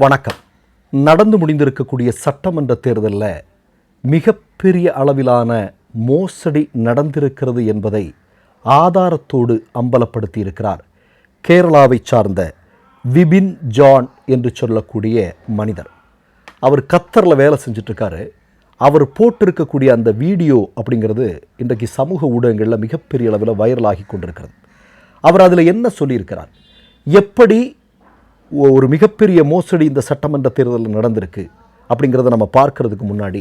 வணக்கம். நடந்து முடிந்திருக்கக்கூடிய சட்டமன்ற தேர்தலில் மிகப்பெரிய அளவிலான மோசடி நடந்திருக்கிறது என்பதை ஆதாரத்தோடு அம்பலப்படுத்தி இருக்கிறார் கேரளாவை சார்ந்த விபின் ஜான் என்று சொல்லக்கூடிய மனிதர். அவர் கத்தரில் வேலை செஞ்சிட்ருக்காரு. அவர் போட்டிருக்கக்கூடிய அந்த வீடியோ அப்படிங்கிறது இன்றைக்கு சமூக ஊடகங்களில் மிகப்பெரிய அளவில் வைரலாகி கொண்டிருக்கிறது. அவர் அதில் என்ன சொல்லியிருக்கிறார், எப்படி ஒரு மிகப்பெரிய மோசடி இந்த சட்டமன்ற தேர்தலில் நடந்திருக்கு அப்படிங்கிறத நம்ம பார்க்கறதுக்கு முன்னாடி,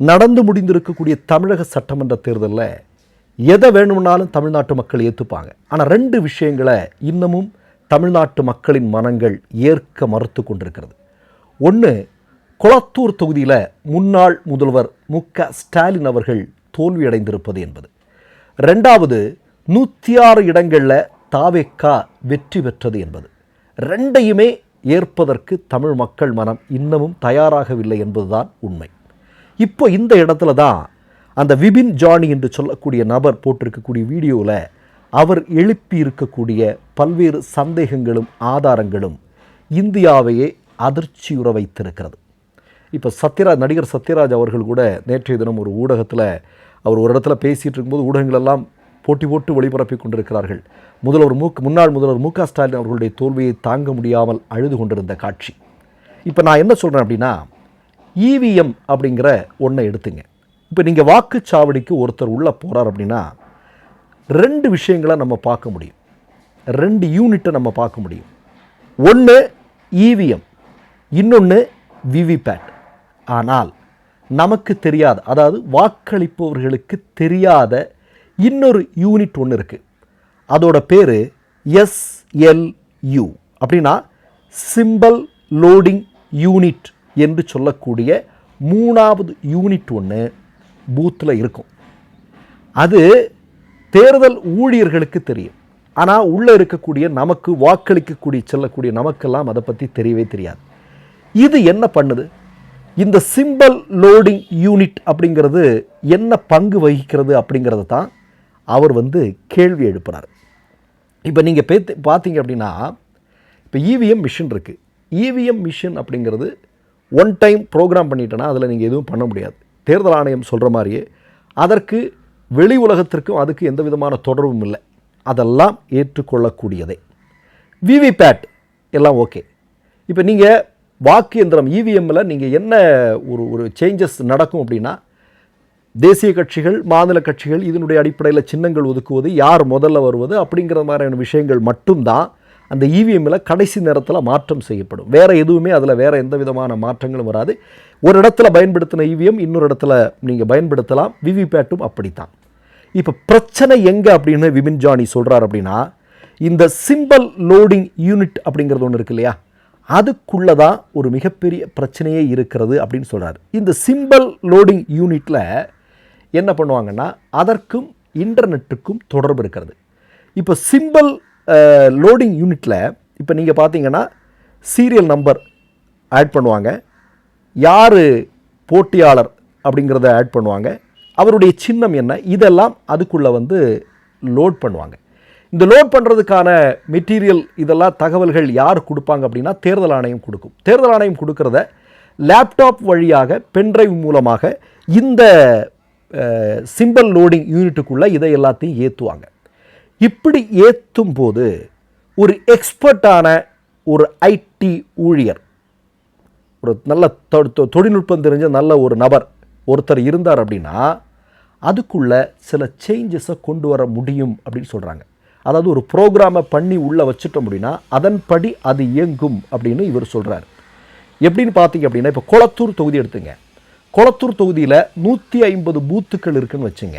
நடந்து முடிந்திருக்கக்கூடிய தமிழக சட்டமன்ற தேர்தலில் எதை வேணும்னாலும் தமிழ்நாட்டு மக்கள் ஏற்றுப்பாங்க. ஆனால் 2 விஷயங்களை இன்னமும் தமிழ்நாட்டு மக்களின் மனங்கள் ஏற்க மறுத்து கொண்டிருக்கிறது. ஒன்று, கொளத்தூர் தொகுதியில் முன்னாள் முதல்வர் மு.க. ஸ்டாலின் அவர்கள் தோல்வியடைந்திருப்பது என்பது. 2வது, 106 இடங்களில் தாவேக்கா வெற்றி பெற்றது என்பது. 2யுமே ஏற்பதற்கு தமிழ் மக்கள் மனம் இன்னமும் தயாராகவில்லை என்பதுதான் உண்மை. இப்போ இந்த இடத்துல தான் அந்த விபின் ஜானி என்று சொல்லக்கூடிய நபர் போட்டிருக்கக்கூடிய வீடியோவில் அவர் எழுப்பி இருக்கக்கூடிய பல்வேறு சந்தேகங்களும் ஆதாரங்களும் இந்தியாவையே அதிர்ச்சியுற வைத்திருக்கிறது. இப்போ நடிகர் சத்யராஜ் அவர்கள் கூட நேற்றைய தினம் ஒரு ஊடகத்தில் அவர் ஒரு இடத்துல பேசிகிட்டு இருக்கும்போது ஊடகங்களெல்லாம் போட்டி போட்டு ஒளிபரப்பி கொண்டிருக்கிறார்கள். முன்னாள் முதல்வர் மு.க. ஸ்டாலின் அவர்களுடைய தோல்வியை தாங்க முடியாமல் அழுது கொண்டிருந்த காட்சி. இப்போ நான் என்ன சொல்கிறேன் அப்படின்னா, இவிஎம் அப்படிங்கிற ஒன்றை எடுத்துங்க. இப்போ நீங்கள் வாக்குச்சாவடிக்கு ஒருத்தர் உள்ளே போகிறார் அப்படின்னா 2 விஷயங்களை நம்ம பார்க்க முடியும், 2 யூனிட்டை நம்ம பார்க்க முடியும். ஒன்று இவிஎம், இன்னொன்று விவிபேட். ஆனால் நமக்கு தெரியாத, அதாவது வாக்களிப்பவர்களுக்கு தெரியாத இன்னொரு யூனிட் ஒன்று இருக்குது. அதோட பேர் SLU, அப்படின்னா சிம்பல் லோடிங் யூனிட் என்று சொல்லக்கூடிய 3வது யூனிட் ஒன்று பூத்தில் இருக்கும். அது தேர்தல் ஊழியர்களுக்கு தெரியும். ஆனால் உள்ளே இருக்கக்கூடிய நமக்கு வாக்களிக்கக்கூடிய செல்லக்கூடிய நமக்கெல்லாம் அதை பற்றி தெரியவே தெரியாது. இது என்ன பண்ணுது? இந்த சிம்பல் லோடிங் யூனிட் அப்படிங்கிறது என்ன பங்கு வகிக்கிறது அப்படிங்கிறது தான் அவர் கேள்வி எழுப்புறார். இப்போ நீங்கள் பார்த்தீங்க அப்படின்னா, இப்போ இவிஎம் மிஷின் இருக்குது. இவிஎம் மிஷின் அப்படிங்கிறது ஒன் டைம் ப்ரோக்ராம் பண்ணிட்டோன்னா அதில் நீங்கள் எதுவும் பண்ண முடியாது. தேர்தல் ஆணையம் சொல்கிற மாதிரியே அதற்கு வெளி உலகத்திற்கும் அதுக்கு எந்த விதமான தொடர்பும் இல்லை. அதெல்லாம் ஏற்றுக்கொள்ளக்கூடியதே. விவிபேட் எல்லாம் ஓகே. இப்போ நீங்கள் வாக்கு எந்திரம் இவிஎம்மில் நீங்கள் என்ன ஒரு சேஞ்சஸ் நடக்கும் அப்படின்னா, தேசிய கட்சிகள், மாநில கட்சிகள் இதனுடைய அடிப்படையில் சின்னங்கள் ஒதுக்குவது, யார் முதல்ல வருவது அப்படிங்கிற மாதிரியான விஷயங்கள் மட்டும்தான் அந்த இவிஎம்மில் கடைசி நேரத்தில் மாற்றம் செய்யப்படும். வேறு எதுவுமே அதில் வேறு எந்த விதமான மாற்றங்களும் வராது. ஒரு இடத்துல பயன்படுத்தின இவிஎம் இன்னொரு இடத்துல நீங்கள் பயன்படுத்தலாம். விவிபேட்டும் அப்படித்தான். இப்போ பிரச்சனை எங்கே அப்படின்னு விபின் ஜானி சொல்கிறார் அப்படின்னா, இந்த சிம்பல் லோடிங் யூனிட் அப்படிங்கிறது ஒன்று இருக்கு இல்லையா, அதுக்குள்ளே தான் ஒரு மிகப்பெரிய பிரச்சனையே இருக்கிறது அப்படின்னு சொல்கிறார். இந்த சிம்பல் லோடிங் யூனிட்டில் என்ன பண்ணுவாங்கன்னா, அதற்கும் இன்டர்நெட்டுக்கும் தொடர்பு இருக்கிறது. இப்போ சிம்பல் லோடிங் யூனிட்டில் இப்போ நீங்கள் பார்த்தீங்கன்னா சீரியல் நம்பர் ஆட் பண்ணுவாங்க, யார் போட்டியாளர் அப்படிங்கிறத ஆட் பண்ணுவாங்க, அவருடைய சின்னம் என்ன, இதெல்லாம் அதுக்குள்ளே லோட் பண்ணுவாங்க. இந்த லோட் பண்ணுறதுக்கான மெட்டீரியல் இதெல்லாம் தகவல்கள் யார் கொடுப்பாங்க அப்படின்னா தேர்தல் ஆணையம் கொடுக்கும். தேர்தல் ஆணையம் கொடுக்கறத லேப்டாப் வழியாக பென்ட்ரைவ் மூலமாக இந்த சிம்பல் லோடிங் யூனிட்டுக்குள்ளே இதை எல்லாத்தையும் ஏற்றுவாங்க. இப்படி ஏற்றும் போது ஒரு எக்ஸ்பர்ட்டான ஒரு ஐடி ஊழியர், ஒரு நல்ல தொழில்நுட்பம் தெரிஞ்ச நல்ல ஒரு நபர் ஒருத்தர் இருந்தார் அப்படின்னா அதுக்குள்ளே சில சேஞ்சஸை கொண்டு வர முடியும் அப்படின்னு சொல்கிறாங்க. அதாவது ஒரு ப்ரோக்ராமை பண்ணி உள்ளே வச்சுட்டோம் அப்படின்னா அதன்படி அது இயங்கும் அப்படின்னு இவர் சொல்கிறார். எப்படின்னு பார்த்தீங்க அப்படின்னா, இப்போ கொளத்தூர் தொகுதி எடுத்துங்க. கொளத்தூர் தொகுதியில் 150 பூத்துக்கள் இருக்குதுன்னு வச்சுங்க.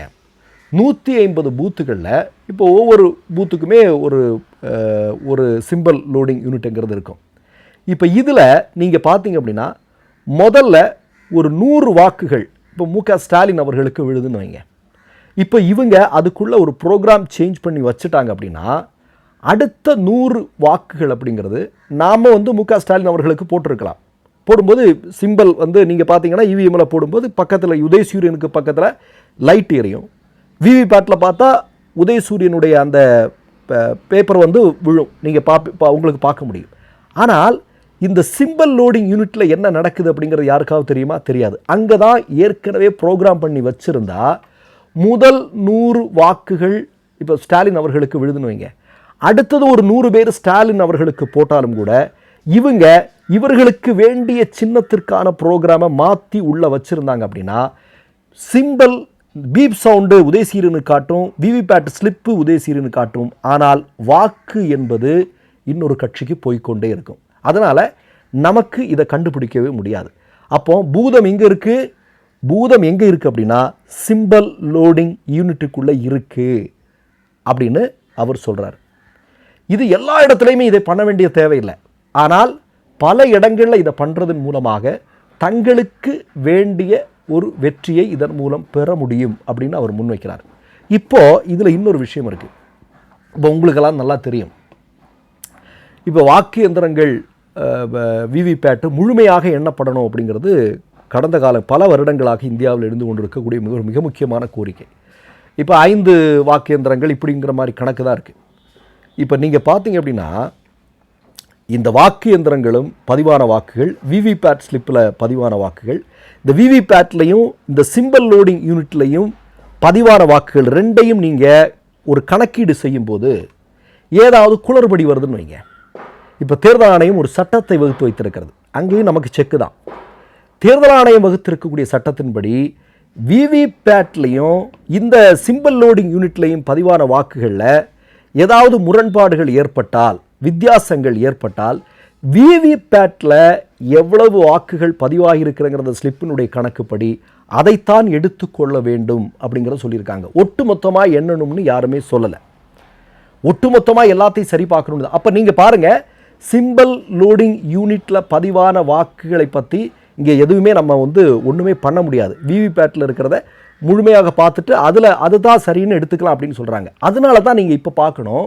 150 பூத்துக்களில் இப்போ ஒவ்வொரு பூத்துக்குமே ஒரு சிம்பல் லோடிங் யூனிட்டுங்கிறது இருக்கும். இப்போ இதில் நீங்கள் பார்த்தீங்க அப்படின்னா முதல்ல ஒரு 100 வாக்குகள் இப்போ மு.க. ஸ்டாலின் அவர்களுக்கு விழுதுன்னு வைங்க. இப்போ இவங்க அதுக்குள்ளே ஒரு ப்ரோக்ராம் சேஞ்ச் பண்ணி வச்சுட்டாங்க அப்படின்னா அடுத்த 100 வாக்குகள் அப்படிங்கிறது நாம் மு.க. ஸ்டாலின் அவர்களுக்கு போட்டிருக்கலாம். போடும்போது சிம்பிள் நீங்கள் பார்த்தீங்கன்னா இவிஎம்மில் போடும்போது பக்கத்தில் உதயசூரியனுக்கு பக்கத்தில் லைட் எரியும். விவிபேட்டில் பார்த்தா உதயசூரியனுடைய அந்த பேப்பர் விழும், நீங்கள் உங்களுக்கு பார்க்க முடியும். ஆனால் இந்த சிம்பிள் லோடிங் யூனிட்டில் என்ன நடக்குது அப்படிங்கிறது யாருக்காவது தெரியுமா? தெரியாது. அங்கே தான் ஏற்கனவே ப்ரோக்ராம் பண்ணி வச்சுருந்தா முதல் 100 வாக்குகள் இப்போ ஸ்டாலின் அவர்களுக்கு விழுதுன்னு வைங்க, அடுத்தது ஒரு 100 பேர் ஸ்டாலின் அவர்களுக்கு போட்டாலும் கூட இவர்களுக்கு வேண்டிய சின்னத்திற்கான ப்ரோக்ராமை மாற்றி உள்ளே வச்சுருந்தாங்க அப்படின்னா சிம்பிள் பீப் சவுண்டு உதயசீரனு காட்டும், விவிபேட் ஸ்லிப்பு உதயசீரனு காட்டும். ஆனால் வாக்கு என்பது இன்னொரு கட்சிக்கு போய்கொண்டே இருக்கும். அதனால் நமக்கு இதை கண்டுபிடிக்கவே முடியாது. அப்போ பூதம் எங்கே இருக்குது? பூதம் எங்கே இருக்குது அப்படின்னா சிம்பிள் லோடிங் யூனிட்டுக்குள்ளே இருக்குது அப்படின்னு அவர் சொல்கிறார். இது எல்லா இடத்துலையுமே இதை பண்ண வேண்டிய தேவையில்லை. ஆனால் பல இடங்களில் இதை பண்ணுறதன் மூலமாக தங்களுக்கு வேண்டிய ஒரு வெற்றியை இதன் மூலம் பெற முடியும் அப்படின்னு அவர் முன்வைக்கிறார். இப்போது இதில் இன்னொரு விஷயம் இருக்குது. இப்போ உங்களுக்கெல்லாம் நல்லா தெரியும், இப்போ வாக்கு எந்திரங்கள் விவிபேட்டு முழுமையாக எண்ணப்படணும் அப்படிங்கிறது கடந்த பல வருடங்களாக இந்தியாவில் இருந்து கொண்டிருக்கக்கூடிய மிக முக்கியமான கோரிக்கை. இப்போ 5 வாக்கு எந்திரங்கள் இப்படிங்கிற மாதிரி கணக்கு தான் இருக்குது. இப்போ நீங்கள் பார்த்தீங்க அப்படின்னா இந்த வாக்கு எந்திரங்களும் பதிவான வாக்குகள், விவிபேட் ஸ்லிப்பில் பதிவான வாக்குகள், இந்த விவிபேட்லையும் இந்த சிம்பிள் லோடிங் யூனிட்லையும் பதிவான வாக்குகள் ரெண்டையும் நீங்கள் ஒரு கணக்கீடு செய்யும்போது ஏதாவது குளறுபடி வருதுன்னு வைங்க. இப்போ தேர்தல் ஆணையம் ஒரு சட்டத்தை வகுத்து வைத்திருக்கிறது, அங்கேயும் நமக்கு செக்கு தான். தேர்தல் ஆணையம் வகுத்திருக்கக்கூடிய சட்டத்தின்படி விவிபேட்லையும் இந்த சிம்பிள் லோடிங் யூனிட்லையும் பதிவான வாக்குகளில் ஏதாவது முரண்பாடுகள் ஏற்பட்டால், வித்தியாசங்கள் ஏற்பட்டால் விவிபேட்டில் எவ்வளவு வாக்குகள் பதிவாகியிருக்கிறங்கிறத ஸ்லிப்பினுடைய கணக்குப்படி அதைத்தான் எடுத்துக்கொள்ள வேண்டும் அப்படிங்கிறத சொல்லியிருக்காங்க. ஒட்டுமொத்தமாக எண்ணணும்னு யாருமே சொல்லலை. ஒட்டுமொத்தமாக எல்லாத்தையும் சரி பார்க்கணும். அப்போ நீங்கள் பாருங்கள், சிம்பிள் லோடிங் யூனிட்டில் பதிவான வாக்குகளை பற்றி இங்கே எதுவுமே நம்ம ஒன்றுமே பண்ண முடியாது. விவிபேட்டில் இருக்கிறத முழுமையாக பார்த்துட்டு அதுதான் சரின்னு எடுத்துக்கலாம் அப்படின்னு சொல்கிறாங்க. அதனால தான் நீங்கள் இப்போ பார்க்கணும்,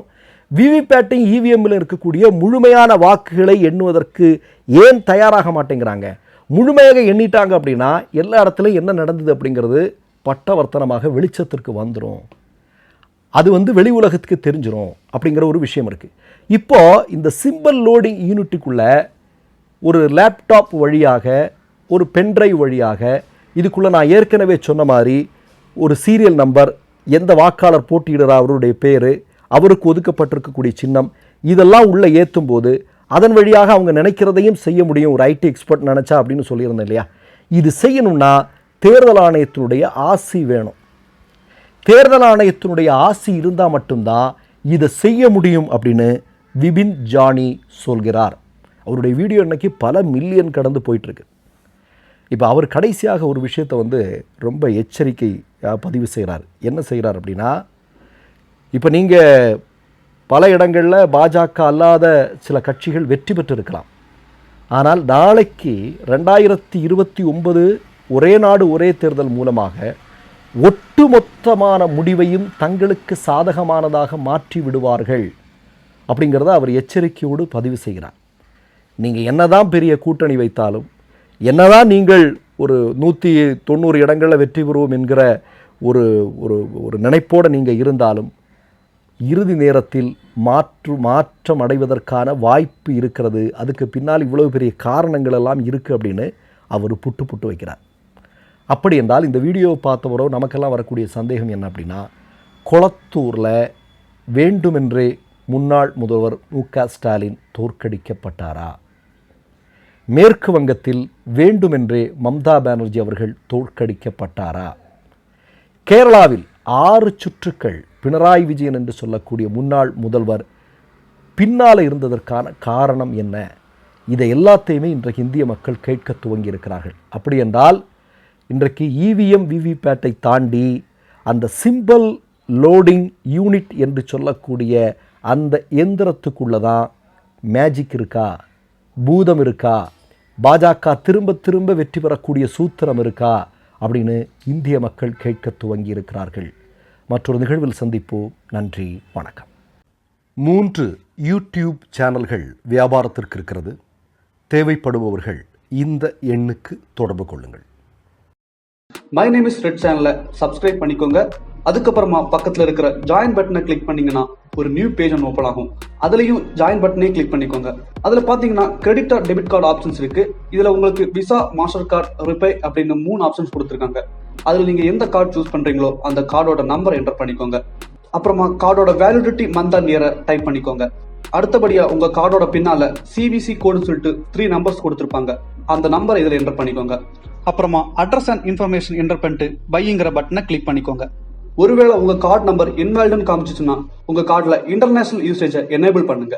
விவிபேட்டையும் இவிஎம்மில் இருக்கக்கூடிய முழுமையான வாக்குகளை எண்ணுவதற்கு ஏன் தயாராக மாட்டேங்கிறாங்க? முழுமையாக எண்ணிட்டாங்க அப்படின்னா எல்லா இடத்துலையும் என்ன நடந்தது அப்படிங்கிறது பட்டவர்த்தனமாக வெளிச்சத்திற்கு வந்துடும். அது வெளி உலகத்துக்கு தெரிஞ்சிடும் அப்படிங்கிற ஒரு விஷயம் இருக்குது. இப்போது இந்த சிம்பிள் லோடிங் யூனிட்டுக்குள்ளே ஒரு லேப்டாப் வழியாக, ஒரு பென்ட்ரைவ் வழியாக இதுக்குள்ளே நான் ஏற்கனவே சொன்ன மாதிரி ஒரு சீரியல் நம்பர், எந்த வாக்காளர் போட்டியிடுறா அவருடைய பேர், அவருக்கு ஒதுக்கப்பட்டிருக்கக்கூடிய சின்னம், இதெல்லாம் உள்ளே ஏற்றும் போது அதன் வழியாக அவங்க நினைக்கிறதையும் செய்ய முடியும். ஒரு ஐடி எக்ஸ்பர்ட் நினச்சா அப்படின்னு சொல்லியிருந்தேன் இல்லையா? இது செய்யணும்னா தேர்தல் ஆணையத்தினுடைய ஆசி வேணும். தேர்தல் ஆணையத்தினுடைய ஆசி இருந்தால் மட்டும்தான் இதை செய்ய முடியும் அப்படின்னு விபின் ஜானி சொல்கிறார். அவருடைய வீடியோ இன்னைக்கு பல மில்லியன் கடந்து போயிட்டுருக்கு. இப்போ அவர் கடைசியாக ஒரு விஷயத்தை ரொம்ப எச்சரிக்கை பதிவு செய்கிறார். என்ன செய்கிறார் அப்படின்னா, இப்போ நீங்கள் பல இடங்களில் பாஜக அல்லாத சில கட்சிகள் வெற்றி பெற்றிருக்கலாம். ஆனால் நாளைக்கு 2029 ஒரே நாடு ஒரே தேர்தல் மூலமாக ஒட்டுமொத்தமான முடிவையும் தங்களுக்கு சாதகமானதாக மாற்றி விடுவார்கள் அப்படிங்கிறத அவர் எச்சரிக்கையோடு பதிவு செய்கிறார். நீங்கள் என்னதான் பெரிய கூட்டணி வைத்தாலும், என்னதான் நீங்கள் ஒரு 190 இடங்களில் வெற்றி பெறுவோம் என்கிற ஒரு நினைப்போடு நீங்கள் இருந்தாலும் இறுதி நேரத்தில் மாற்றம் அடைவதற்கான வாய்ப்பு இருக்கிறது. அதுக்கு பின்னால் இவ்வளவு பெரிய காரணங்கள் எல்லாம் இருக்குது அப்படின்னு அவர் புட்டு வைக்கிறார். அப்படி என்றால் இந்த வீடியோவை பார்த்தவரோ நமக்கெல்லாம் வரக்கூடிய சந்தேகம் என்ன அப்படின்னா, கொளத்தூரில் வேண்டுமென்றே முன்னாள் முதல்வர் மு.க. ஸ்டாலின் தோற்கடிக்கப்பட்டாரா? மேற்கு வங்கத்தில் வேண்டுமென்றே மம்தா பானர்ஜி அவர்கள் தோற்கடிக்கப்பட்டாரா? கேரளாவில் 6 சுற்றுக்கள் பினராயி விஜயன் என்று சொல்லக்கூடிய முன்னாள் முதல்வர் பின்னால் இருந்ததற்கான காரணம் என்ன? இதை எல்லாத்தையுமே இன்றைக்கு இந்திய மக்கள் கேட்க துவங்கி இருக்கிறார்கள். அப்படி என்றால் இன்றைக்கு இவிஎம் விவிபேட்டை தாண்டி அந்த சிம்பிள் லோடிங் யூனிட் என்று சொல்லக்கூடிய அந்த எந்திரத்துக்குள்ளே தான் மேஜிக் இருக்கா, பூதம் இருக்கா, பாஜக திரும்ப வெற்றி பெறக்கூடிய சூத்திரம் இருக்கா அப்படின்னு இந்திய மக்கள் கேட்க துவங்கி இருக்கிறார்கள். மற்றொரு நிகழ்வில் சந்திப்போம். நன்றி, வணக்கம். 3 யூடியூப் சேனல்கள் வியாபாரத்திற்கு இருக்கிறது. தேவைப்படுபவர்கள் இந்த எண்ணுக்கு தொடர்பு கொள்ளுங்கள். மை நேம் இஸ் ரெட் சேனலை சப்ஸ்கிரைப் பண்ணிக்கோங்க, அதுக்கப்புறமா பக்கத்துல இருக்கிற ஜாயின் பட்டனை கிளிக் பண்ணீங்கன்னா ஒரு நியூ பேஜ் ஒன்று ஓப்பன் ஆகும். அதுலயும் ஜாயின் பட்டனே கிளிக் பண்ணிக்கோங்க. அதுல பாத்தீங்கன்னா credit R debit card options இருக்கு. இதுல உங்களுக்கு விசா, மாஸ்டர் கார்டு, ரிப்பே அப்படின்னு 3 ஆப்ஷன்ஸ் கொடுத்துருக்காங்க. அதுல நீங்க எந்த கார்டு சூஸ் பண்றீங்களோ அந்த கார்டோட நம்பர் என்டர் பண்ணிக்கோங்க. அப்புறமா கார்டோட வேலிடிட்டி மந்த் அண்ட் இயரை டைப் பண்ணிக்கோங்க. அடுத்தபடியா உங்க கார்டோட பின்னால CVC கோடுன்னு சொல்லிட்டு 3 நம்பர்ஸ் கொடுத்துருப்பாங்க. அந்த நம்பரை இதுல என்டர் பண்ணிக்கோங்க. அப்புறமா அட்ரஸ் அண்ட் இன்ஃபர்மேஷன் என்டர் பண்ணிட்டு பைங்கிற பட்டனை கிளிக் பண்ணிக்கோங்க. ஒருவேளை உங்க கார்டு நம்பர் இன்வாலிட்னு காமிச்சிச்சுன்னா உங்க கார்டுல இன்டர்நேஷனல் யூசேஜை எனேபிள் பண்ணுங்க.